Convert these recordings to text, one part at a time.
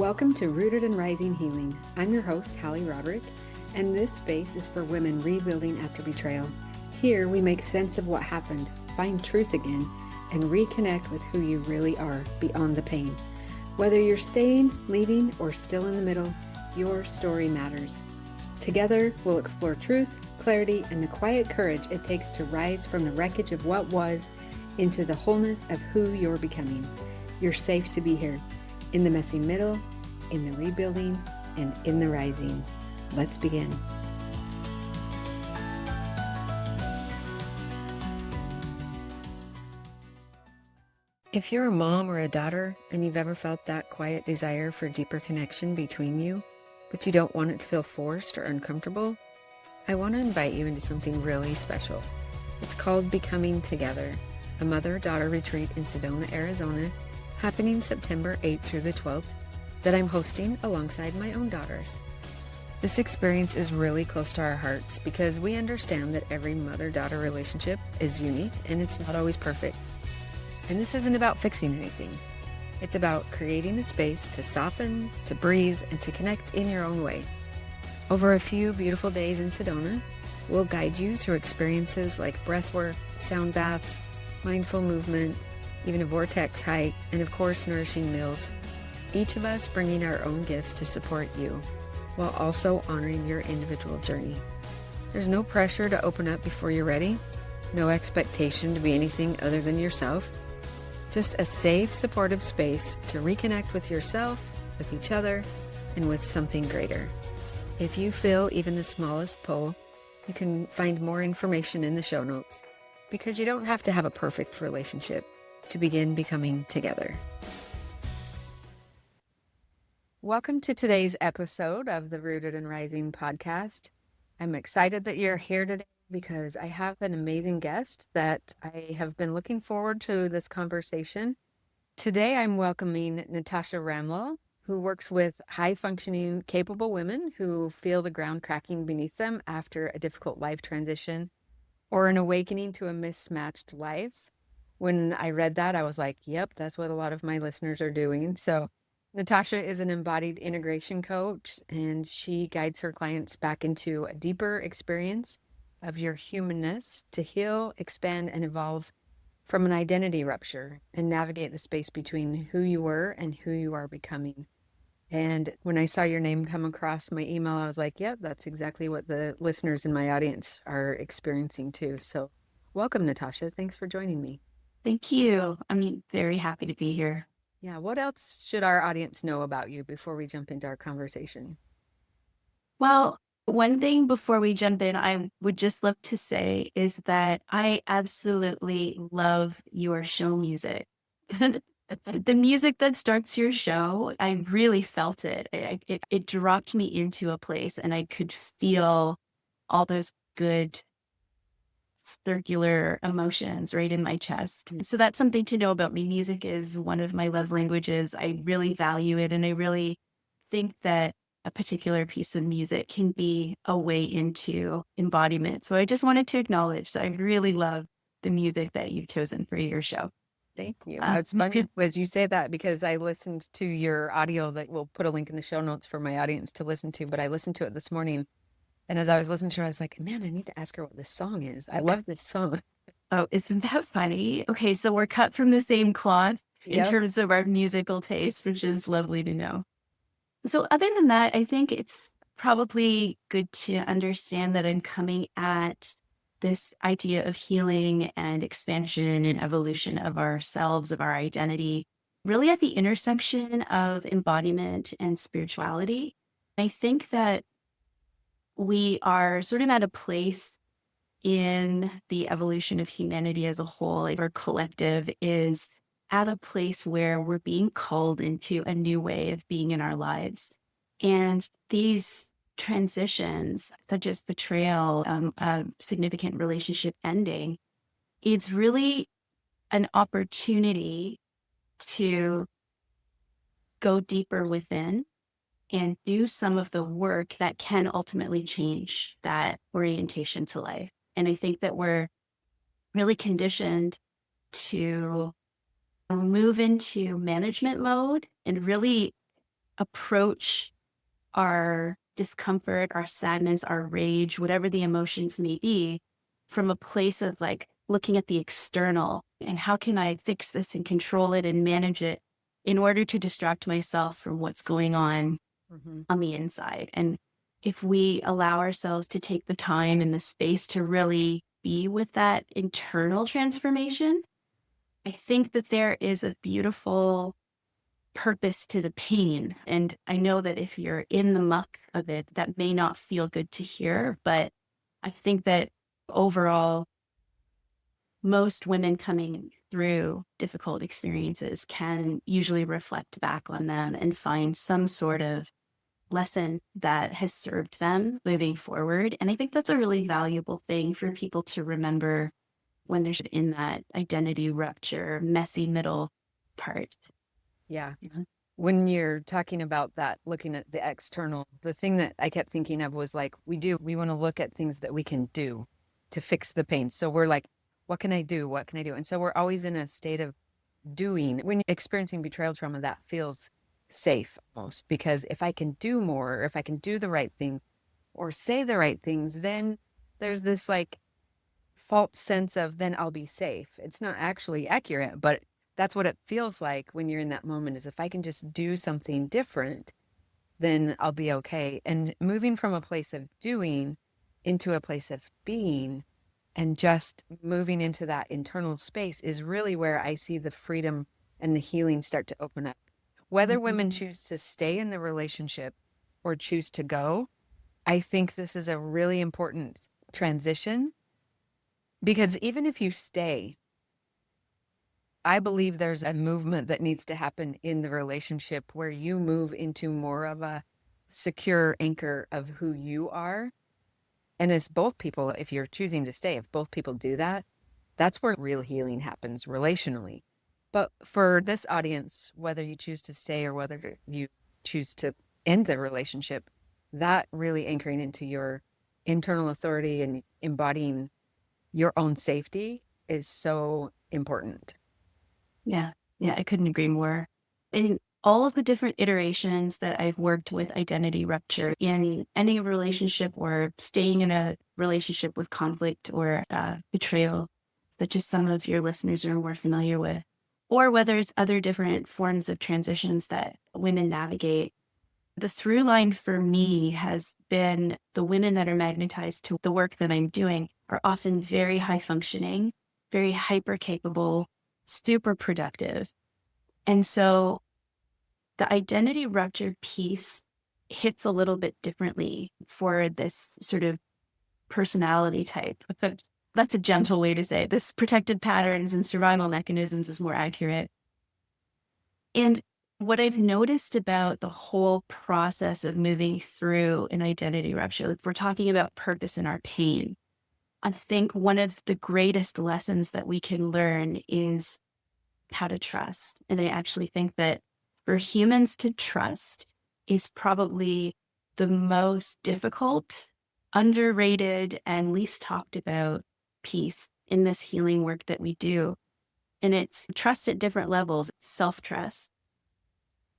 Welcome to Rooted and Rising Healing. I'm your host, Halle Roderick, and this space is for women rebuilding after betrayal. Here we make sense of what happened, find truth again, and reconnect with who you really are beyond the pain. Whether you're staying, leaving, or still in the middle, your story matters. Together, we'll explore truth, clarity, and the quiet courage it takes to rise from the wreckage of what was into the wholeness of who you're becoming. You're safe to be here. In the messy middle, in the rebuilding, and in the rising. Let's begin. If you're a mom or a daughter and you've ever felt that quiet desire for deeper connection between you, but you don't want it to feel forced or uncomfortable, I want to invite you into something really special. It's called Becoming Together, a mother-daughter retreat in Sedona, Arizona, happening September 8th through the 12th, that I'm hosting alongside my own daughters. This experience is really close to our hearts because we understand that every mother-daughter relationship is unique and it's not always perfect. And this isn't about fixing anything. It's about creating a space to soften, to breathe, and to connect in your own way. Over a few beautiful days in Sedona, we'll guide you through experiences like breathwork, sound baths, mindful movement, even a vortex hike, and of course, nourishing meals. Each of us bringing our own gifts to support you, while also honoring your individual journey. There's no pressure to open up before you're ready, no expectation to be anything other than yourself, just a safe, supportive space to reconnect with yourself, with each other, and with something greater. If you feel even the smallest pull, you can find more information in the show notes, because you don't have to have a perfect relationship to begin becoming together. Welcome to today's episode of the Rooted and Rising podcast. I'm excited that you're here today because I have an amazing guest that I have been looking forward to this conversation. Today I'm welcoming Natasha Ramlall, who works with high-functioning, capable women who feel the ground cracking beneath them after a difficult life transition or an awakening to a mismatched life. When I read that, I was like, yep, that's what a lot of my listeners are doing. So Natasha is an embodied integration coach, and she guides her clients back into a deeper experience of your humanness to heal, expand, and evolve from an identity rupture and navigate the space between who you were and who you are becoming. And when I saw your name come across my email, I was like, yep, that's exactly what the listeners in my audience are experiencing too. So welcome, Natasha. Thanks for joining me. Thank you. I'm very happy to be here. Yeah, what else should our audience know about you before we jump into our conversation? Well, one thing before we jump in, I would just love to say is that I absolutely love your show music. The music that starts your show, I really felt it. It dropped me into a place and I could feel all those good circular emotions right in my chest. So that's something to know about me. Music is one of my love languages. I really value it. And I really think that a particular piece of music can be a way into embodiment. So I just wanted to acknowledge that I really love the music that you've chosen for your show. Thank you. It's funny as you say that because I listened to your audio that we'll put a link in the show notes for my audience to listen to, but I listened to it this morning. And as I was listening to it, I was like, man, I need to ask her what this song is. I love this song. Oh, isn't that funny? Okay, so we're cut from the same cloth in terms of our musical taste, which is lovely to know. So other than that, I think it's probably good to understand that I'm coming at this idea of healing and expansion and evolution of ourselves, of our identity, really at the intersection of embodiment and spirituality. I think that we are sort of at a place in the evolution of humanity as a whole, like our collective is at a place where we're being called into a new way of being in our lives. And these transitions, such as betrayal, a significant relationship ending, it's really an opportunity to go deeper within and do some of the work that can ultimately change that orientation to life. And I think that we're really conditioned to move into management mode and really approach our discomfort, our sadness, our rage, whatever the emotions may be, from a place of like looking at the external and how can I fix this and control it and manage it in order to distract myself from what's going on the inside. And if we allow ourselves to take the time and the space to really be with that internal transformation, I think that there is a beautiful purpose to the pain. And I know that if you're in the muck of it, that may not feel good to hear, but I think that overall, most women coming through difficult experiences can usually reflect back on them and find some sort of lesson that has served them moving forward. And I think that's a really valuable thing for people to remember when they're in that identity rupture, messy middle part. Yeah. When you're talking about that, looking at the external, the thing that I kept thinking of was like, we want to look at things that we can do to fix the pain. So we're like, what can I do? What can I do? And so we're always in a state of doing. When you're experiencing betrayal trauma, that feels safe almost, because if I can do more, or if I can do the right things or say the right things, then there's this like false sense of then I'll be safe. It's not actually accurate, but that's what it feels like when you're in that moment, is if I can just do something different, then I'll be okay. And moving from a place of doing into a place of being, and just moving into that internal space, is really where I see the freedom and the healing start to open up. Whether women choose to stay in the relationship or choose to go, I think this is a really important transition, because even if you stay, I believe there's a movement that needs to happen in the relationship where you move into more of a secure anchor of who you are. And as both people, if you're choosing to stay, if both people do that, that's where real healing happens relationally. But for this audience, whether you choose to stay or whether you choose to end the relationship, that really anchoring into your internal authority and embodying your own safety is so important. Yeah. Yeah. I couldn't agree more. In all of the different iterations that I've worked with identity rupture in any relationship or staying in a relationship with conflict or betrayal, that just some of your listeners are more familiar with, or whether it's other different forms of transitions that women navigate, the through line for me has been the women that are magnetized to the work that I'm doing are often very high functioning, very hyper capable, super productive. And so the identity rupture piece hits a little bit differently for this sort of personality type. But that's a gentle way to say it. This protected patterns and survival mechanisms is more accurate. And what I've noticed about the whole process of moving through an identity rupture, if we're talking about purpose in our pain, I think one of the greatest lessons that we can learn is how to trust. And I actually think that for humans to trust is probably the most difficult, underrated, and least talked about piece in this healing work that we do. And it's trust at different levels. Self-trust.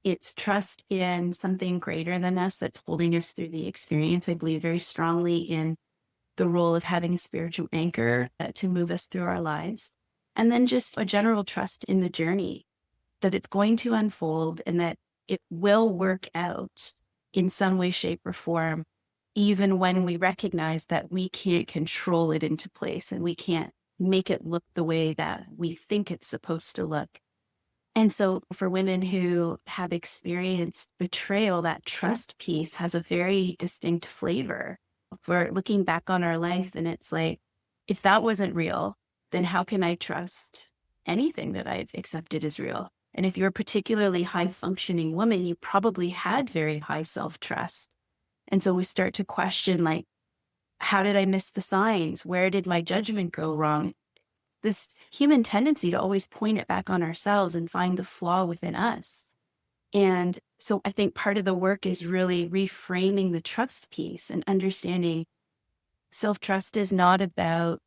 It's trust in something greater than us that's holding us through the experience. I believe very strongly in the role of having a spiritual anchor to move us through our lives. And then just a general trust in the journey, that it's going to unfold and that it will work out in some way, shape, or form, even when we recognize that we can't control it into place and we can't make it look the way that we think it's supposed to look. And so for women who have experienced betrayal, that trust piece has a very distinct flavor. For looking back on our life, and it's like, if that wasn't real, then how can I trust anything that I've accepted as real? And if you're a particularly high functioning woman, you probably had very high self-trust. And so we start to question, like, how did I miss the signs? Where did my judgment go wrong? This human tendency to always point it back on ourselves and find the flaw within us. And so I think part of the work is really reframing the trust piece and understanding self-trust is not about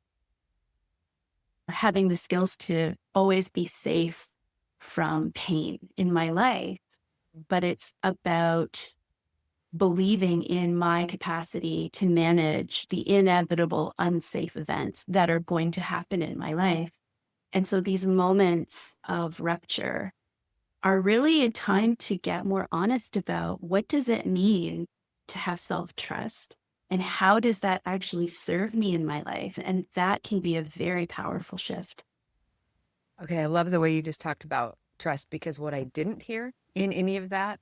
having the skills to always be safe from pain in my life. but it's about believing in my capacity to manage the inevitable unsafe events that are going to happen in my life. And so these moments of rupture are really a time to get more honest about what does it mean to have self-trust and how does that actually serve me in my life? And that can be a very powerful shift. Okay, I love the way you just talked about trust, because what I didn't hear in any of that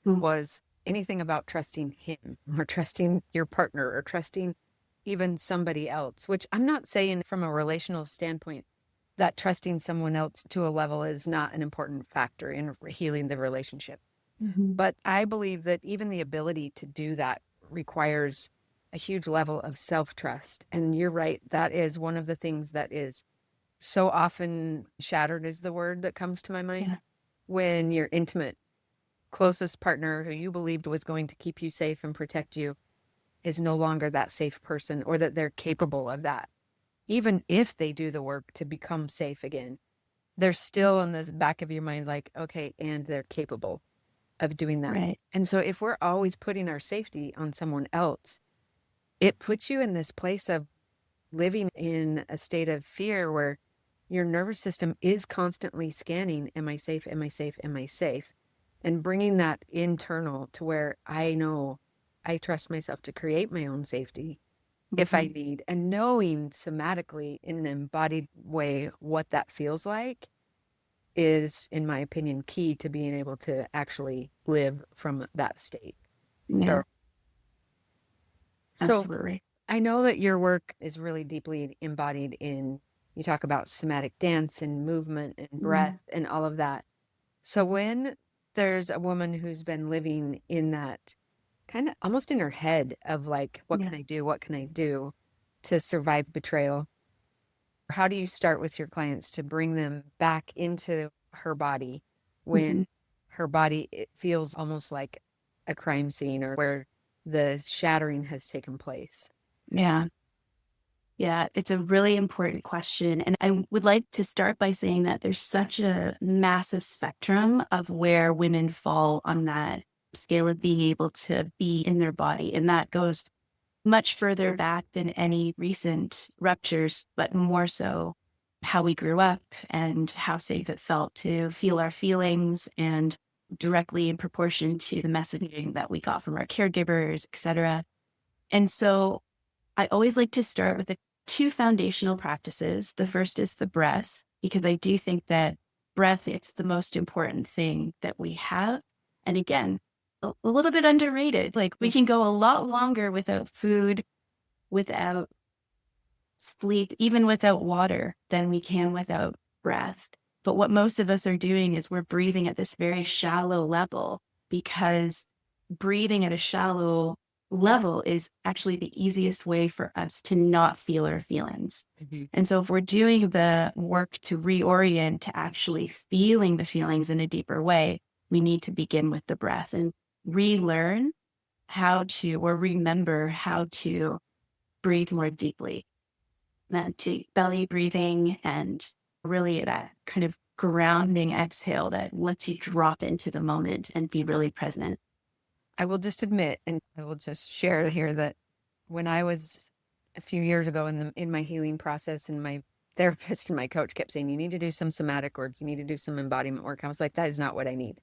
Mm. was anything about trusting him or trusting your partner or trusting even somebody else, which I'm not saying from a relational standpoint that trusting someone else to a level is not an important factor in healing the relationship. Mhm. But I believe that even the ability to do that requires a huge level of self-trust. And you're right, that is one of the things that is so often shattered, is the word that comes to my mind. Yeah. When your intimate, closest partner who you believed was going to keep you safe and protect you is no longer that safe person, or that they're capable of that. Even if they do the work to become safe again, they're still in this back of your mind, like, okay, and they're capable of doing that. Right. And so if we're always putting our safety on someone else, it puts you in this place of living in a state of fear where your nervous system is constantly scanning, am I safe? Am I safe? Am I safe? And bringing that internal to where I know I trust myself to create my own safety if I Mhm. need, and knowing somatically in an embodied way what that feels like is, in my opinion, key to being able to actually live from that state. Yeah, So, so absolutely. I know that your work is really deeply embodied in, you talk about somatic dance and movement and breath Mm. and all of that. So when there's a woman who's been living in that kind of almost in her head of like, what Yeah. can I do? What can I do to survive betrayal? How do you start with your clients to bring them back into her body Mhm. when her body, it feels almost like a crime scene, or where the shattering has taken place? Yeah. Yeah, it's a really important question. And I would like to start by saying that there's such a massive spectrum of where women fall on that scale of being able to be in their body. And that goes much further back than any recent ruptures, but more so how we grew up and how safe it felt to feel our feelings, and directly in proportion to the messaging that we got from our caregivers, et cetera. And so I always like to start with the two foundational practices. The first is the breath, because I do think that breath, it's the most important thing that we have. And again, a little bit underrated. Like we can go a lot longer without food, without sleep, even without water than we can without breath. But what most of us are doing is we're breathing at this very shallow level, because breathing at a shallow level is actually the easiest way for us to not feel our feelings. Mhm. And so if we're doing the work to reorient to actually feeling the feelings in a deeper way, we need to begin with the breath and relearn how to, or remember how to breathe more deeply, to belly breathing, and really that kind of grounding exhale that lets you drop into the moment and be really present. I will just admit, and I will just share here, that when I was a few years ago in my healing process, and my therapist and my coach kept saying, you need to do some somatic work, you need to do some embodiment work. I was like, that is not what I need.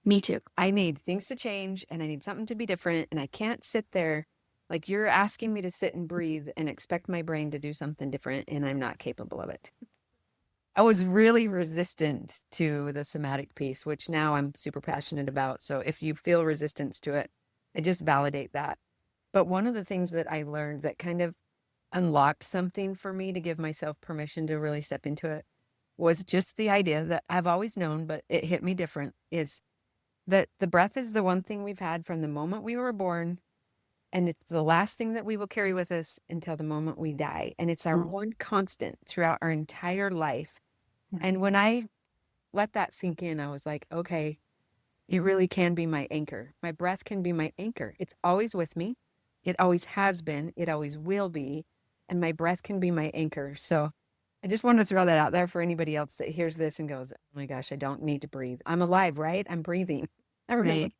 Me too. I need things to change, and I need something to be different. And I can't sit there like you're asking me to sit and breathe and expect my brain to do something different, and I'm not capable of it. I was really resistant to the somatic piece, which now I'm super passionate about. So if you feel resistance to it, I just validate that. But one of the things that I learned that kind of unlocked something for me to give myself permission to really step into it was just the idea that I've always known, but it hit me different, is that the breath is the one thing we've had from the moment we were born. And it's the last thing that we will carry with us until the moment we die. And it's our Mm. one constant throughout our entire life. Yeah. And when I let that sink in, I was like, okay, it really can be my anchor. My breath can be my anchor. It's always with me. It always has been. It always will be. And my breath can be my anchor. So I just wanted to throw that out there for anybody else that hears this and goes, oh my gosh, I don't need to breathe. I'm alive, right? I'm breathing. I remember Right.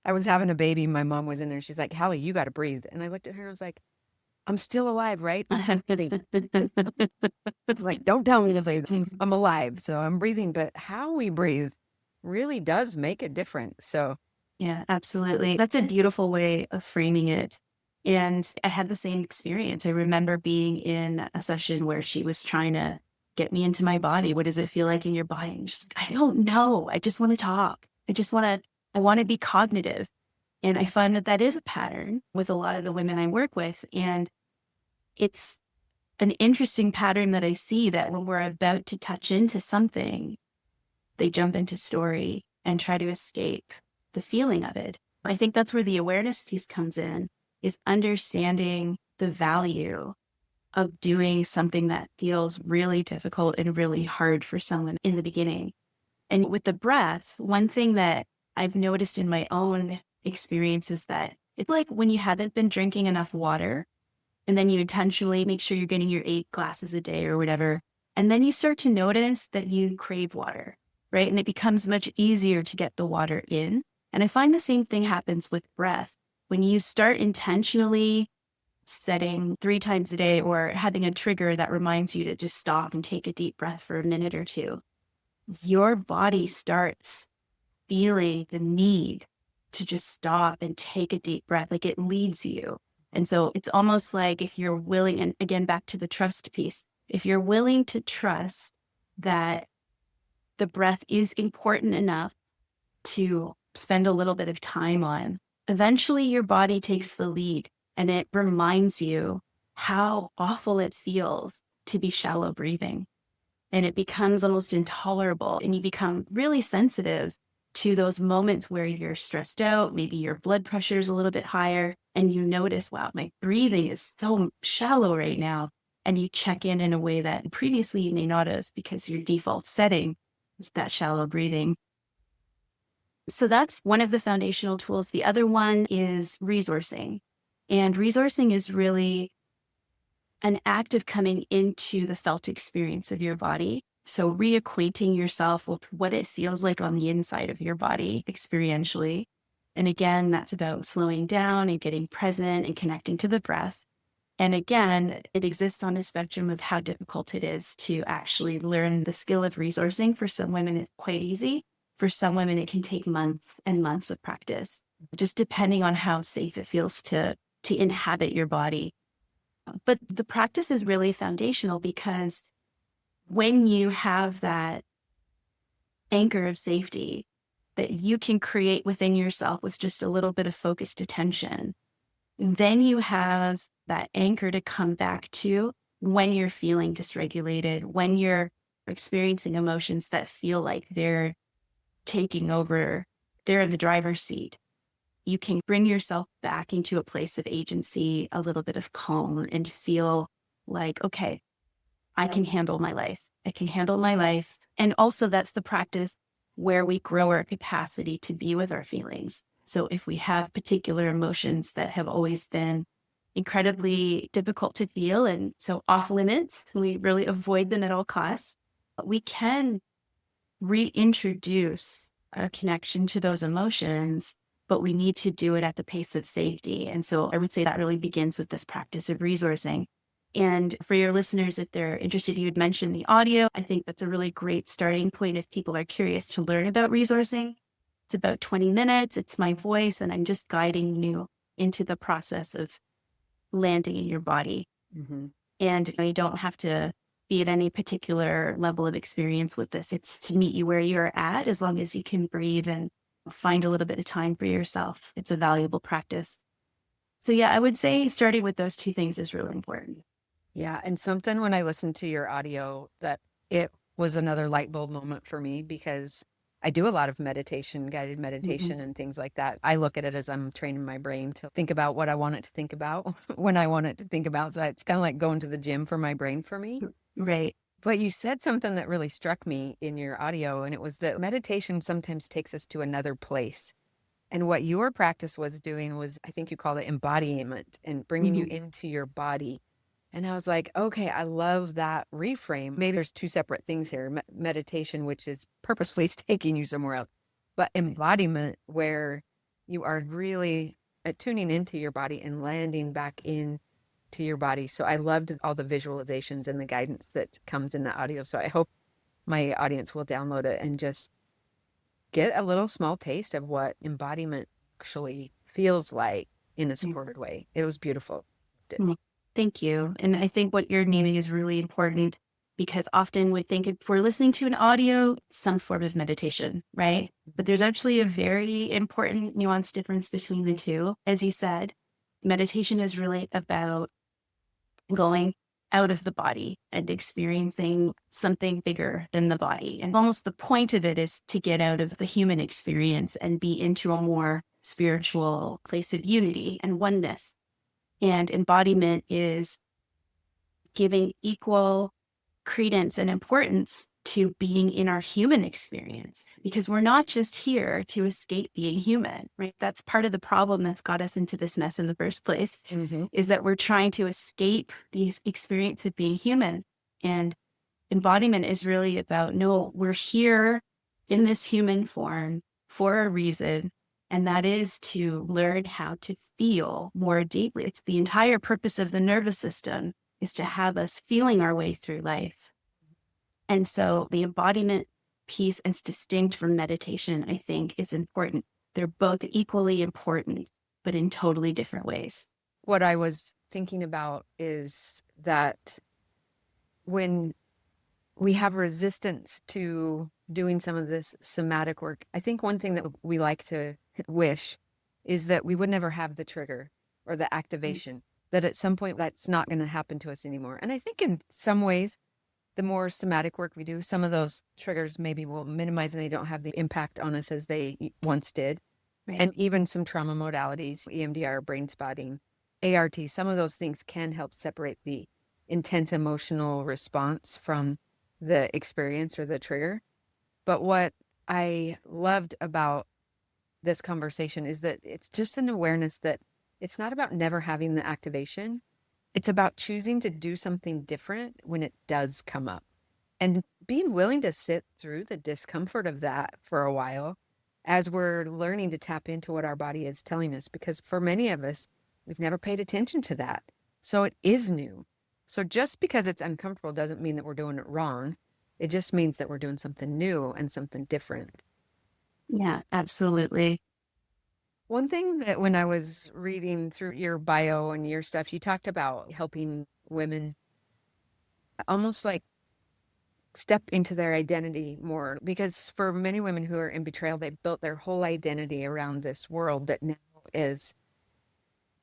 I was having a baby. My mom was in there. She's like, Halle, you got to breathe. And I looked at her. I was like, I'm still alive, right? I'm breathing. Like, don't tell me to breathe. I'm alive. So I'm breathing. But how we breathe really does make a difference. So, Yeah, absolutely. That's a beautiful way of framing it. And I had the same experience. I remember being in a session where she was trying to get me into my body. What does it feel like in your body? And just like, I don't know. I just want to talk. I want to be cognitive. And I find that that is a pattern with a lot of the women I work with. And it's an interesting pattern that I see that when we're about to touch into something, they jump into story and try to escape the feeling of it. I think that's where the awareness piece comes in, is understanding the value of doing something that feels really difficult and really hard for someone in the beginning. And with the breath, one thing that I've noticed in my own experience is that it's like when you haven't been drinking enough water, and then you intentionally make sure you're getting your 8 glasses a day or whatever. And then you start to notice that you crave water, right? And it becomes much easier to get the water in. And I find the same thing happens with breath. When you start intentionally setting 3 times a day or having a trigger that reminds you to just stop and take a deep breath for a minute or two, your body starts feeling the need to just stop and take a deep breath. Like it leads you. And so it's almost like if you're willing, and again, back to the trust piece, if you're willing to trust that the breath is important enough to spend a little bit of time on, eventually your body takes the lead and it reminds you how awful it feels to be shallow breathing. And it becomes almost intolerable and you become really sensitive to those moments where you're stressed out, maybe your blood pressure is a little bit higher, and you notice, wow, my breathing is so shallow right now. And you check in a way that previously you may not have because your default setting is that shallow breathing. So that's one of the foundational tools. The other one is resourcing. And resourcing is really an act of coming into the felt experience of your body. So reacquainting yourself with what it feels like on the inside of your body experientially. And again, that's about slowing down and getting present and connecting to the breath. And again, it exists on a spectrum of how difficult it is to actually learn the skill of resourcing. For some women, it's quite easy. For some women, it can take months and months of practice, just depending on how safe it feels to inhabit your body. But the practice is really foundational because when you have that anchor of safety that you can create within yourself with just a little bit of focused attention, then you have that anchor to come back to when you're feeling dysregulated, when you're experiencing emotions that feel like they're taking over, they're in the driver's seat. You can bring yourself back into a place of agency, a little bit of calm, and feel like, okay, I can handle my life. I can handle my life. And also that's the practice where we grow our capacity to be with our feelings. So if we have particular emotions that have always been incredibly difficult to feel and so off limits, we really avoid them at all costs, we can reintroduce a connection to those emotions, but we need to do it at the pace of safety. And so I would say that really begins with this practice of resourcing. And for your listeners, if they're interested, you had mentioned the audio. I think that's a really great starting point if people are curious to learn about resourcing. It's about 20 minutes. It's my voice, and I'm just guiding you into the process of landing in your body. mm-hmm. And you don't have to be at any particular level of experience with this. It's to meet you where you're at, as long as you can breathe and find a little bit of time for yourself. It's a valuable practice. So yeah, I would say starting with those 2 things is really important. Yeah. And something when I listened to your audio that it was another light bulb moment for me because I do a lot of meditation, guided meditation and things like that. I look at it as I'm training my brain to think about what I want it to think about when I want it to think about. So it's kind of like going to the gym for my brain for me. Right. But you said something that really struck me in your audio, and it was that meditation sometimes takes us to another place. And what your practice was doing was, I think you call it embodiment and bringing you into your body. And I was like, okay, I love that reframe. Maybe there's 2 separate things here. Meditation, which is purposefully taking you somewhere else. but embodiment, where you are really tuning into your body and landing back in to your body. So I loved all the visualizations and the guidance that comes in the audio. So I hope my audience will download it and just get a little small taste of what embodiment actually feels like in a supported way. It was beautiful. Thank you. And I think what you're naming is really important, because often we think if we're listening to an audio, some form of meditation, right? But there's actually a very important nuanced difference between the two. As you said, meditation is really about going out of the body and experiencing something bigger than the body. And almost the point of it is to get out of the human experience and be into a more spiritual place of unity and oneness. And embodiment is giving equal credence and importance to being in our human experience, because we're not just here to escape being human, right? That's part of the problem that's got us into this mess in the first place, is that we're trying to escape the experience of being human. And embodiment is really about, no, we're here in this human form for a reason. And that is to learn how to feel more deeply. It's the entire purpose of the nervous system, is to have us feeling our way through life. And so the embodiment piece, as distinct from meditation, I think is important. They're both equally important, but in totally different ways. What I was thinking about is that when we have resistance to doing some of this somatic work, I think one thing that we like to wish is that we would never have the trigger or the activation, that at some point that's not going to happen to us anymore. And I think in some ways, the more somatic work we do, some of those triggers maybe will minimize and they don't have the impact on us as they once did. Right. And even some trauma modalities, EMDR, brain spotting, ART, some of those things can help separate the intense emotional response from the experience or the trigger. But what I loved about this conversation is that it's just an awareness that it's not about never having the activation. It's about choosing to do something different when it does come up, and being willing to sit through the discomfort of that for a while as we're learning to tap into what our body is telling us. Because for many of us, we've never paid attention to that. So it is new. So just because it's uncomfortable doesn't mean that we're doing it wrong. It just means that we're doing something new and something different. Yeah, absolutely. One thing that when I was reading through your bio and your stuff, you talked about helping women almost like step into their identity more, because for many women who are in betrayal, they've built their whole identity around this world that now is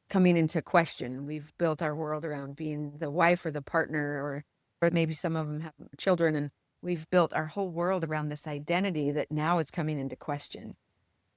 coming into question. We've built our world around being the wife or the partner, or maybe some of them have children, and we've built our whole world around this identity that now is coming into question.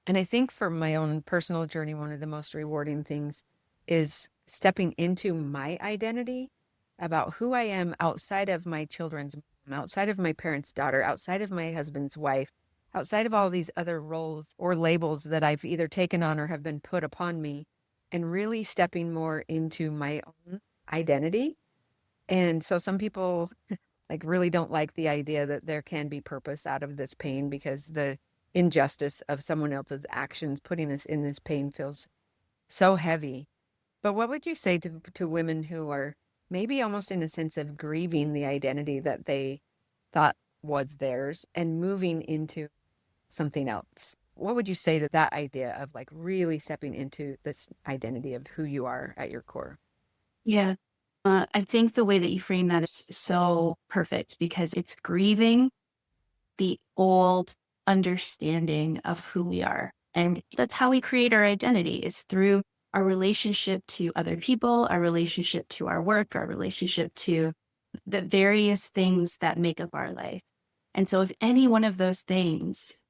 And I think for my own personal journey, one of the most rewarding things is stepping into my identity about who I am outside of my children's mom, outside of my parents' daughter, outside of my husband's wife, outside of all these other roles or labels that I've either taken on or have been put upon me, and really stepping more into my own identity. And so some people like really don't like the idea that there can be purpose out of this pain, because the injustice of someone else's actions putting us in this pain feels so heavy. But what would you say to women who are maybe almost in a sense of grieving the identity that they thought was theirs and moving into something else? What would you say to that idea of like really stepping into this identity of who you are at your core? Yeah. I think the way that you frame that is so perfect, because it's grieving the old understanding of who we are. And that's how we create our identity, is through our relationship to other people, our relationship to our work, our relationship to the various things that make up our life. And so if any one of those things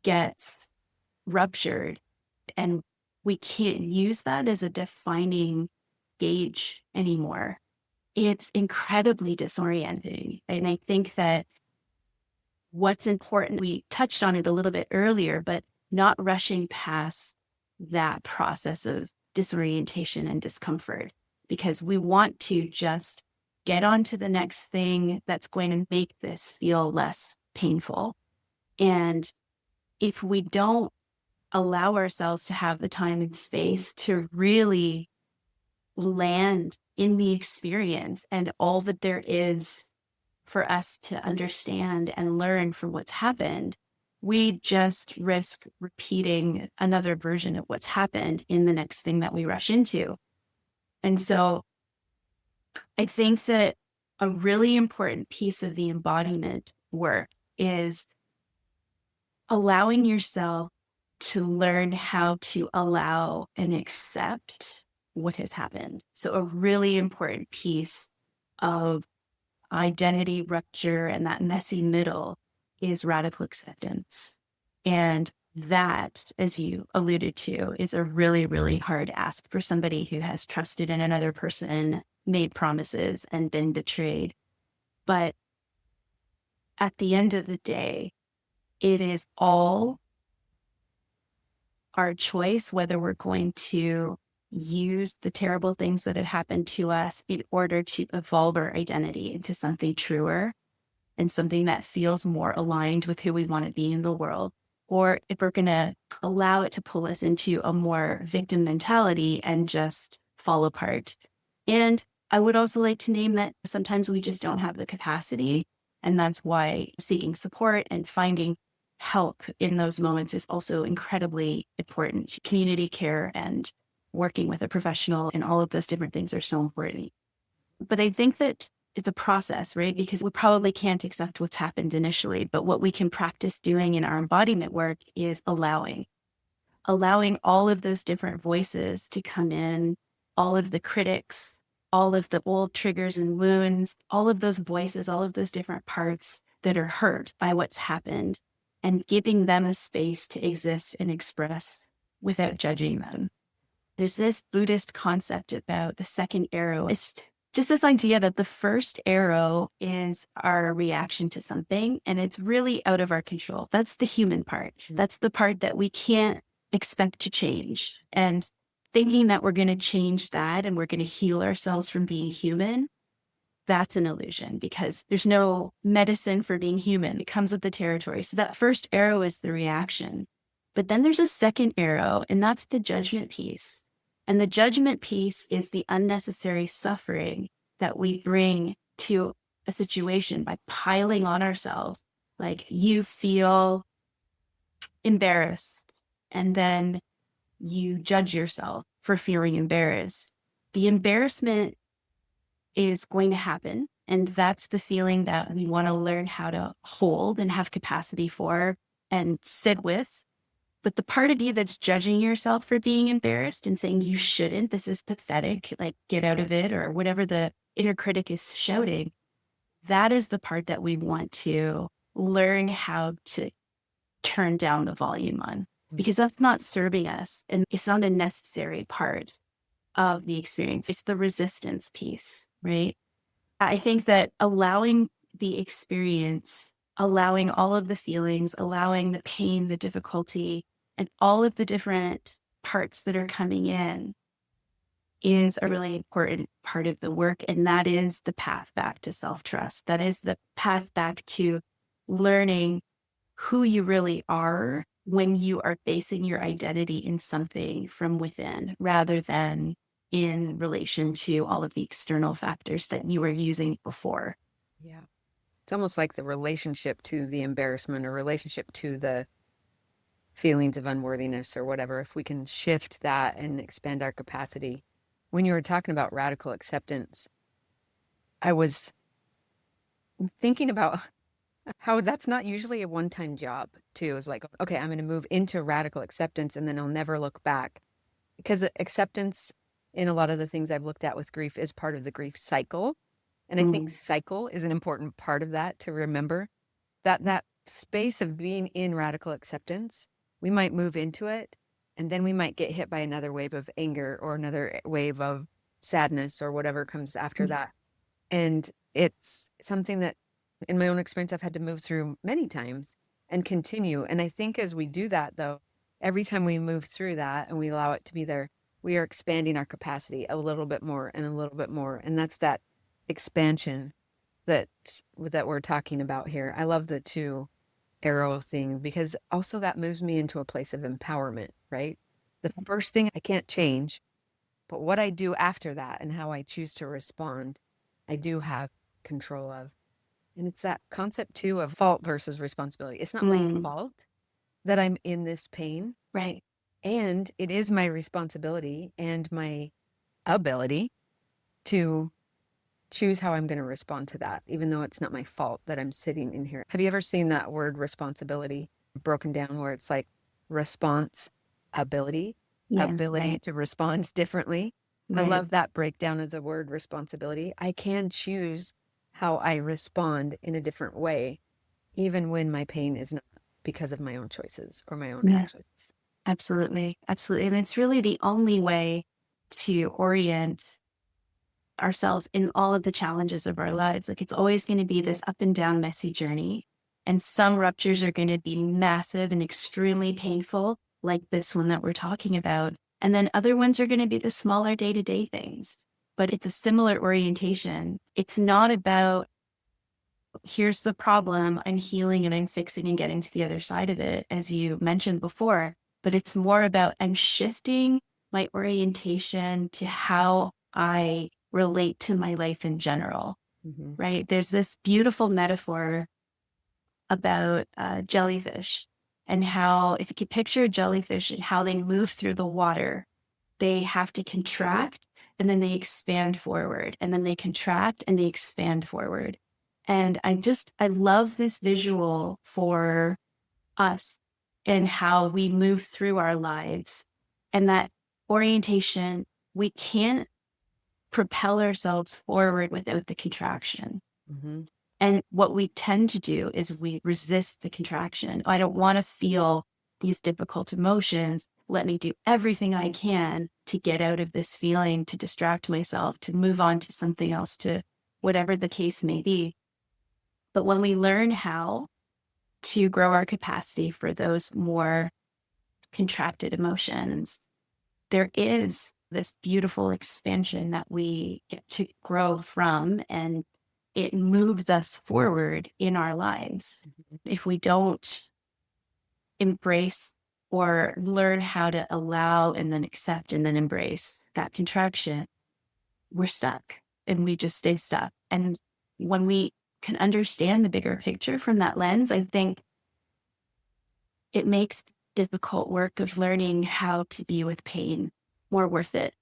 gets ruptured and we can't use that as a defining gauge anymore, it's incredibly disorienting. And I think that what's important, we touched on it a little bit earlier, but not rushing past that process of disorientation and discomfort, because we want to just get on to the next thing that's going to make this feel less painful. And if we don't allow ourselves to have the time and space to really land in the experience and all that there is for us to understand and learn from what's happened, we just risk repeating another version of what's happened in the next thing that we rush into. And so I think that a really important piece of the embodiment work is allowing yourself to learn how to allow and accept what has happened. So a really important piece of identity rupture and that messy middle is radical acceptance. And that, as you alluded to, is a really, really hard ask for somebody who has trusted in another person, made promises, and been betrayed. But at the end of the day, it is all our choice whether we're going to use the terrible things that have happened to us in order to evolve our identity into something truer and something that feels more aligned with who we want to be in the world, or if we're going to allow it to pull us into a more victim mentality and just fall apart. And I would also like to name that sometimes we just don't have the capacity. And that's why seeking support and finding help in those moments is also incredibly important. Community care and working with a professional and all of those different things are so important. But I think that it's a process, right? Because we probably can't accept what's happened initially, but what we can practice doing in our embodiment work is allowing all of those different voices to come in, all of the critics, all of the old triggers and wounds, all of those voices, all of those different parts that are hurt by what's happened, and giving them a space to exist and express without judging them. There's this Buddhist concept about the second arrow. It's just this idea that the first arrow is our reaction to something, and it's really out of our control. That's the human part. That's the part that we can't expect to change. And thinking that we're going to change that and we're going to heal ourselves from being human, that's an illusion because there's no medicine for being human. It comes with the territory. So that first arrow is the reaction. But then there's a second arrow, and that's the judgment piece. And the judgment piece is the unnecessary suffering that we bring to a situation by piling on ourselves. Like you feel embarrassed, and then you judge yourself for feeling embarrassed. The embarrassment is going to happen. And that's the feeling that we want to learn how to hold and have capacity for and sit with. But the part of you that's judging yourself for being embarrassed and saying you shouldn't, this is pathetic, like get out of it, or whatever the inner critic is shouting, that is the part that we want to learn how to turn down the volume on, because that's not serving us. And it's not a necessary part of the experience. It's the resistance piece, right? I think that allowing the experience, allowing all of the feelings, allowing the pain, the difficulty, and all of the different parts that are coming in is a really important part of the work. And that is the path back to self-trust. That is the path back to learning who you really are when you are basing your identity in something from within rather than in relation to all of the external factors that you were using before. Yeah. It's almost like the relationship to the embarrassment or relationship to the feelings of unworthiness or whatever, if we can shift that and expand our capacity. When you were talking about radical acceptance, I was thinking about how that's not usually a one-time job too. It's like, okay, I'm going to move into radical acceptance and then I'll never look back. Because acceptance in a lot of the things I've looked at with grief is part of the grief cycle. And I think cycle is an important part of that to remember that space of being in radical acceptance, we might move into it and then we might get hit by another wave of anger or another wave of sadness or whatever comes after that. And it's something that in my own experience, I've had to move through many times and continue. And I think as we do that, though, every time we move through that and we allow it to be there, we are expanding our capacity a little bit more and a little bit more. And that's that expansion that we're talking about here. I love the two arrow thing, because also that moves me into a place of empowerment, right? The first thing I can't change, but what I do after that and how I choose to respond, I do have control of. And it's that concept too of fault versus responsibility. It's not my fault that I'm in this pain. Right. And it is my responsibility and my ability to choose how I'm going to respond to that, even though it's not my fault that I'm sitting in here. Have you ever seen that word responsibility broken down where it's like response ability, ability to respond differently? I love that breakdown of the word responsibility. I can choose how I respond in a different way, even when my pain is not because of my own choices or my own actions. Absolutely. Absolutely. And it's really the only way to orient ourselves in all of the challenges of our lives. Like, it's always going to be this up and down, messy journey. And some ruptures are going to be massive and extremely painful, like this one that we're talking about. And then other ones are going to be the smaller day-to-day things. But it's a similar orientation. It's not about, here's the problem, I'm healing and I'm fixing and getting to the other side of it, as you mentioned before. But it's more about, I'm shifting my orientation to how I relate to my life in general, right? There's this beautiful metaphor about jellyfish, and how, if you could picture a jellyfish and how they move through the water, they have to contract and then they expand forward, and then they contract and they expand forward. And I love this visual for us and how we move through our lives, and that orientation. We can't propel ourselves forward without the contraction. And what we tend to do is we resist the contraction. I don't want to feel these difficult emotions. Let me do everything I can to get out of this feeling, to distract myself, to move on to something else, to whatever the case may be. But when we learn how to grow our capacity for those more contracted emotions, there is this beautiful expansion that we get to grow from, and it moves us forward in our lives. If we don't embrace or learn how to allow and then accept and then embrace that contraction, we're stuck and we just stay stuck. And when we can understand the bigger picture from that lens, I think it makes the difficult work of learning how to be with pain more worth it.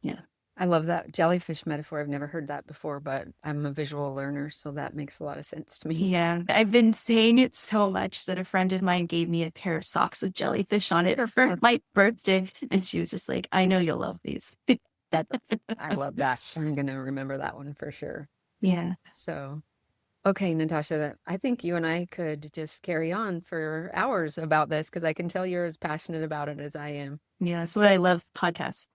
Yeah. I love that jellyfish metaphor. I've never heard that before, but I'm a visual learner, so that makes a lot of sense to me. Yeah. I've been saying it so much that a friend of mine gave me a pair of socks with jellyfish on it for my birthday. And she was just like, I know you'll love these. I love that. I'm going to remember that one for sure. Yeah. So, okay, Natasha, I think you and I could just carry on for hours about this, because I can tell you're as passionate about it as I am. Yeah, that's what I love podcasts.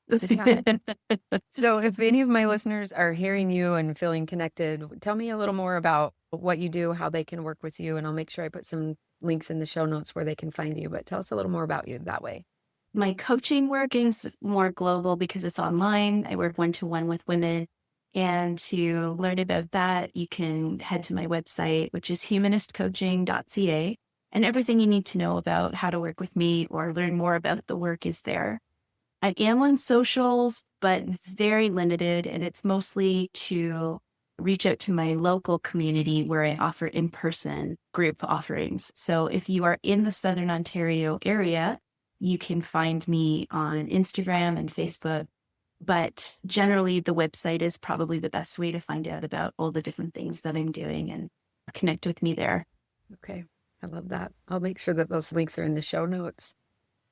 So if any of my listeners are hearing you and feeling connected, tell me a little more about what you do, how they can work with you, and I'll make sure I put some links in the show notes where they can find you. But tell us a little more about you that way. My coaching work is more global because it's online. I work one-to-one with women. And to learn about that, you can head to my website, which is humanistcoaching.ca. And everything you need to know about how to work with me or learn more about the work is there. I am on socials, but very limited. And it's mostly to reach out to my local community where I offer in-person group offerings. So if you are in the Southern Ontario area, you can find me on Instagram and Facebook. But generally, the website is probably the best way to find out about all the different things that I'm doing and connect with me there. Okay. I love that. I'll make sure that those links are in the show notes.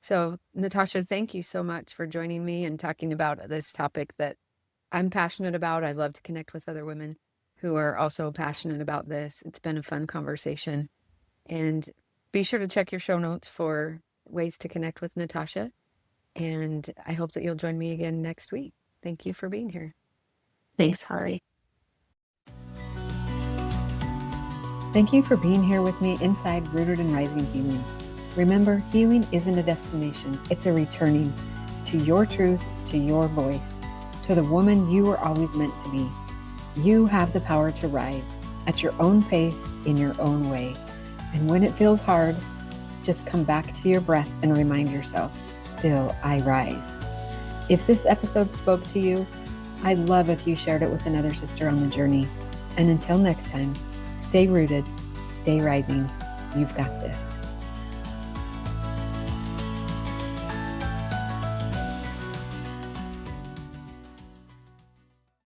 So, Natasha, thank you so much for joining me and talking about this topic that I'm passionate about. I love to connect with other women who are also passionate about this. It's been a fun conversation. And be sure to check your show notes for ways to connect with Natasha. And I hope that you'll join me again next week. Thank you for being here. Thanks, Halle. Thank you for being here with me inside Rooted and Rising Healing. Remember, healing isn't a destination. It's a returning to your truth, to your voice, to the woman you were always meant to be. You have the power to rise. at your own pace, in your own way. And when it feels hard, just come back to your breath and remind yourself, still I rise. If this episode spoke to you, I'd love if you shared it with another sister on the journey. And until next time, stay rooted, stay rising. You've got this.